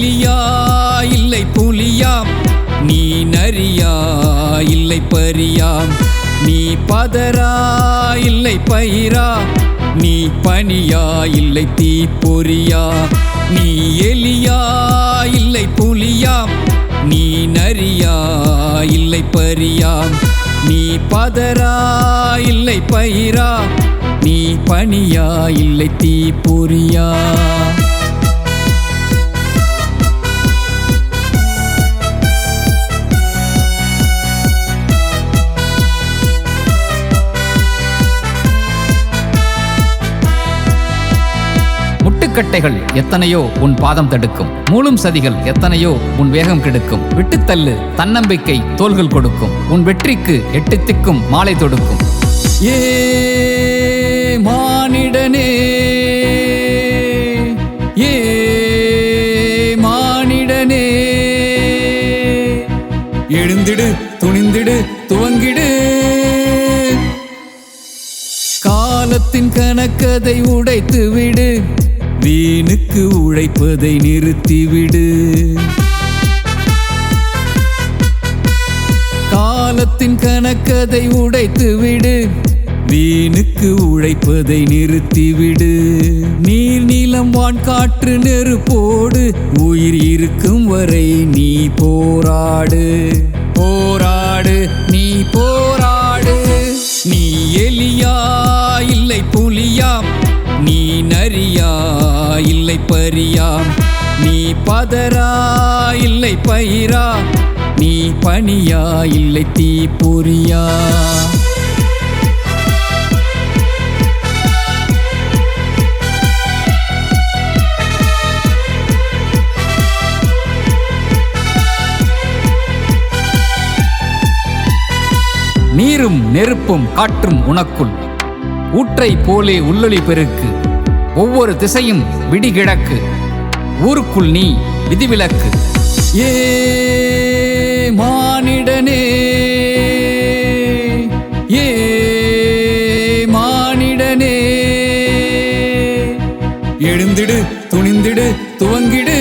எலியா இல்லை புலியாம், நீ நரியா இல்லை பரியாம், நீ பதரா இல்லை பயிரா, நீ பனியா இல்லை தீப்பொறியா. நீ எலியா இல்லை புலியாம், நீ நரியா இல்லை பரியாம், நீ பதரா இல்லை பயிரா, நீ பனியா இல்லை தீப்பொறியா. முட்டுக்கட்டைகள் எத்தனையோ உன் பாதம் தடுக்கும், மூலும் சதிகள் எத்தனையோ உன் வேகம் கெடுக்கும். விட்டுத்தள்ளு தன்னம்பிக்கை தோள்கள் கொடுக்கும், உன் வெற்றிக்கு 8 திக்கும் மாலை தொடுக்கும். ஏ மானிடனே, ஏ மானிடனே, எழுந்திடு துணிந்திடு துவங்கிடு. காலத்தின் கணக்கதை உடைத்து விடு, வீணுக்கு உழைப்பதை நிறுத்திவிடு. காலத்தின் கணக்கதை உடைத்து விடு, வீணுக்கு உழைப்பதை நிறுத்திவிடு. நீர் நிலம் வான் காற்று நெருப்போடு, உயிர் இருக்கும் வரை நீ போராடு, போராடு நீ போராடு. நீ எலியா இல்லை புலியாம், நீ நரியா இல்லை பரியாம், நீ பதரா இல்லை பயிரா, நீ பனியா இல்லை தீப்பொறியா. நீரும் நெருப்பும் காற்றும் உனக்குள், ஊற்றை போலே உள்ளொளி பெருக்கு. ஒவ்வொரு திசையும் விடிகிழக்கு, ஊருக்குள் நீ விதிவிலக்கு. ஏ மானிடனே, ஏ மானிடனே, எழுந்திடு துணிந்திடு துவங்கிடு.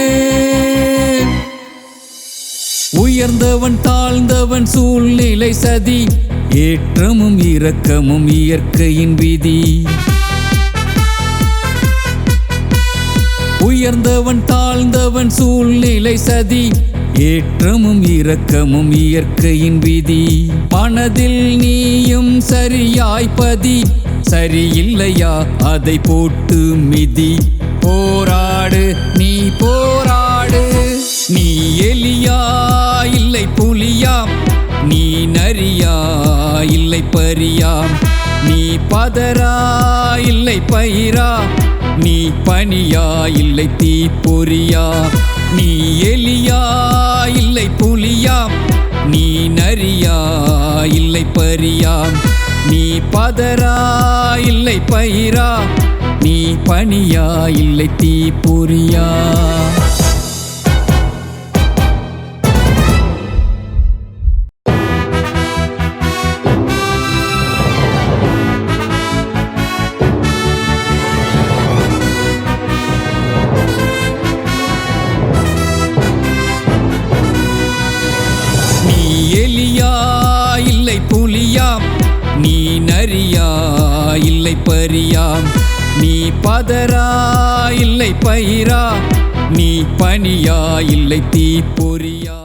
உயர்ந்தவன் தாழ்ந்தவன் சூழ்நிலை சதி, ஏற்றமும் இரக்கமும் இயற்கையின் விதி. உயர்ந்தவன் தாழ்ந்தவன் சூழ்நிலை சதி, ஏற்றமும் இரக்கமும் இயற்கையின் விதி. மனதில் நீயும் சரியாய்ப்பதி, சரியில்லையா அதை போட்டு மிதி. போராடு நீ போராடு. நீ எலியா இல்லை புலியாம், நீ நரியா இல்லை பரியாம், நீ பதரா இல்லை பயிரா, நீ பனியா இல்லை தீப்பொறியா. நீ எலியா இல்லை புலியாம், நீ நரியா இல்லை பரியாம், நீ பதரா இல்லை பயிரா, நீ பனியா இல்லை தீப்பொறியா. எலியா இல்லை புலியாம், நீ நரியா இல்லை பரியாம், நீ பதரா இல்லை பயிரா, நீ பனியா இல்லை தீப்பொறியா.